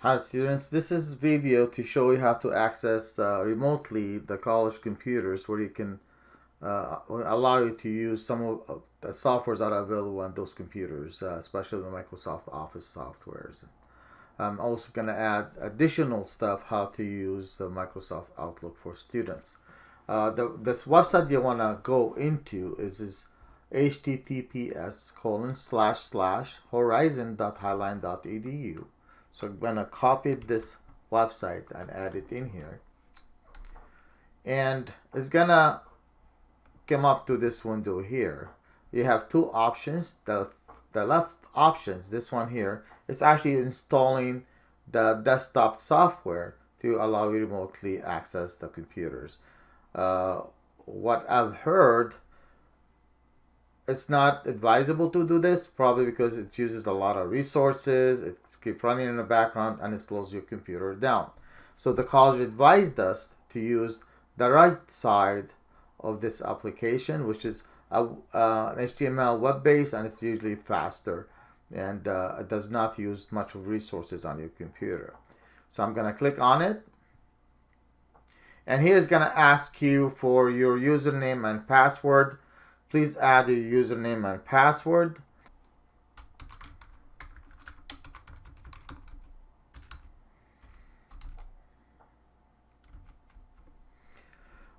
Hi students, this is video to show you how to access remotely the college computers, where you can allow you to use some of the softwares that are available on those computers, especially the Microsoft Office softwares. I'm also going to add additional stuff how to use the Microsoft Outlook for students. This website you want to go into is https://horizon.highline.edu. So I'm going to copy this website and add it in here. And it's going to come up to this window here. You have two options. The left options, this one here, is actually installing the desktop software to allow you to remotely access the computers. What I've heard, it's not advisable to do this, probably because it uses a lot of resources, it keeps running in the background, and it slows your computer down. So the college advised us to use the right side of this application, which is an HTML web-based, and it's usually faster, and it does not use much of resources on your computer. So I'm going to click on it, and here it's going to ask you for your username and password. Please add your username and password.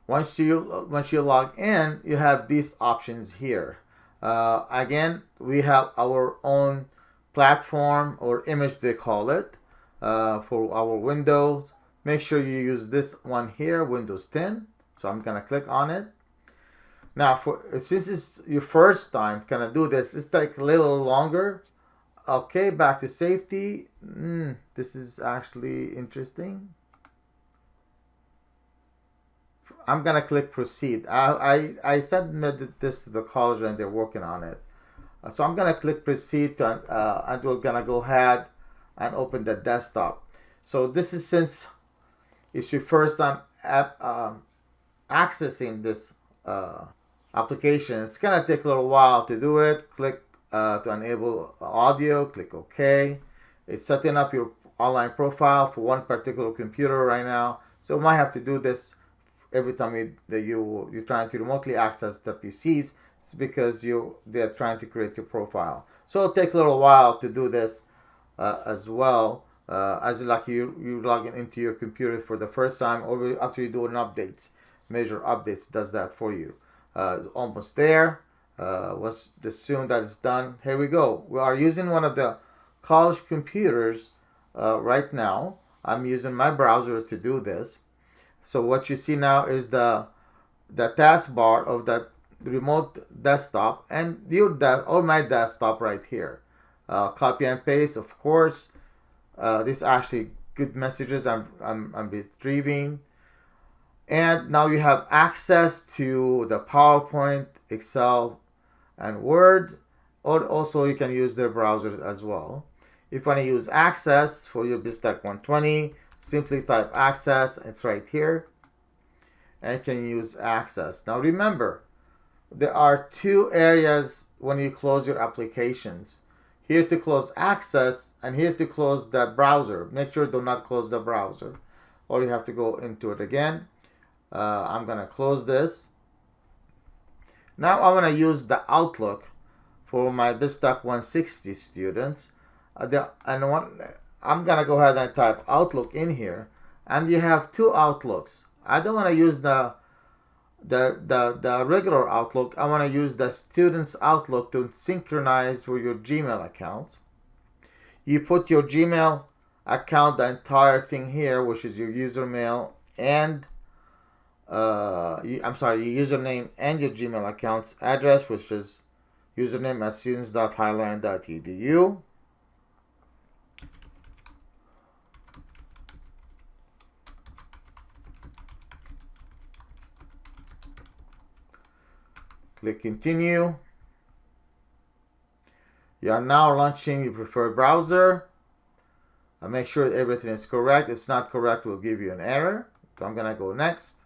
Once you log in, you have these options here. Again, we have our own platform or image, they call it, for our Windows. Make sure you use this one here, Windows 10. So I'm gonna click on it. Now, since this is your first time gonna do this, it's like a little longer. Okay, back to safety. This is actually interesting. I'm gonna click proceed. I submitted this to the college and they're working on it. So I'm gonna click proceed and we're gonna go ahead and open the desktop. So this is, since it's your first time accessing this application, it's gonna take a little while to do it. Click to enable audio, click OK. It's setting up your online profile for one particular computer right now, so you might have to do this every time you're trying to remotely access the PCs. It's because they're trying to create your profile. So it'll take a little while to do this as well, as you log into your computer for the first time, or after you do an update. Major updates does that for you. Almost there. Was assume that it's done. Here we go. We are using one of the college computers right now. I'm using my browser to do this. So what you see now is the taskbar of that remote desktop and or my desktop right here. Copy and paste, of course. These are actually good messages I'm retrieving. And now you have access to the PowerPoint, Excel, and Word. Or also you can use their browser as well. If you want to use Access for your BizTech 120, simply type Access. It's right here. And you can use Access. Now remember, there are two areas when you close your applications. Here to close Access and here to close the browser. Make sure do not close the browser, or you have to go into it again. I'm going to close this. Now I want to use the Outlook for my BizTech 160 students. I'm going to go ahead and type Outlook in here. And you have two Outlooks. I don't want to use the regular Outlook. I want to use the student's Outlook to synchronize with your Gmail account. You put your Gmail account, the entire thing here, which is your username and your username and your Gmail account's address, which is username at students.highline.edu. Click continue. You are now launching your preferred browser. Make sure everything is correct. If it's not correct, we'll give you an error. So I'm gonna go next.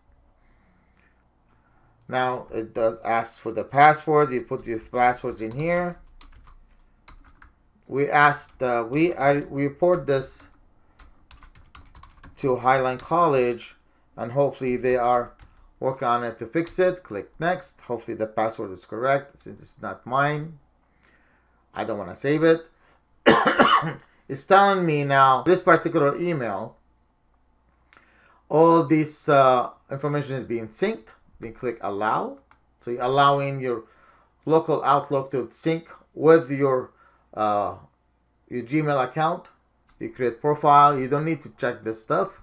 Now it does ask for the password. You put your passwords in here. We report this to Highline College, and hopefully they are working on it to fix it. Click next. Hopefully the password is correct. Since it's not mine, I don't want to save it. It's telling me now this particular email, all this information is being synced. Then click allow. So you're allowing your local Outlook to sync with your Gmail account. You create profile. You don't need to check this stuff.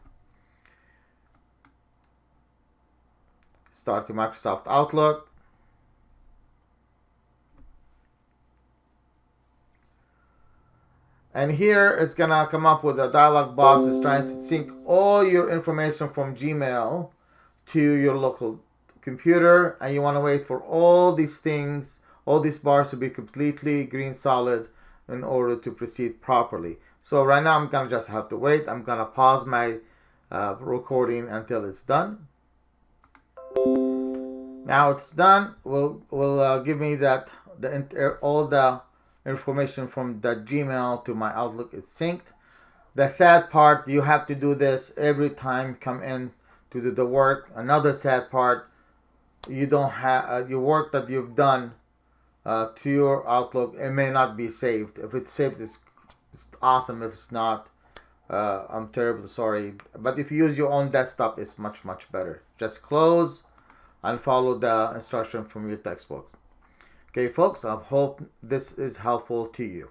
Start your Microsoft Outlook. And here it's gonna come up with a dialog box that's trying to sync all your information from Gmail to your local computer, and you want to wait for all these things, all these bars to be completely green solid in order to proceed properly. So right now I'm gonna just have to wait. I'm gonna pause my recording until it's done. Now it's done. Will give me that all the information from the Gmail to my Outlook is synced. The sad part, you have to do this every time you come in to do the work. Another sad part, you don't have your work that you've done to your Outlook, it may not be saved. If it's saved, it's awesome. If it's not, I'm terribly sorry. But if you use your own desktop, it's much better. Just close and follow the instruction from your textbooks. Okay, folks, I hope this is helpful to you.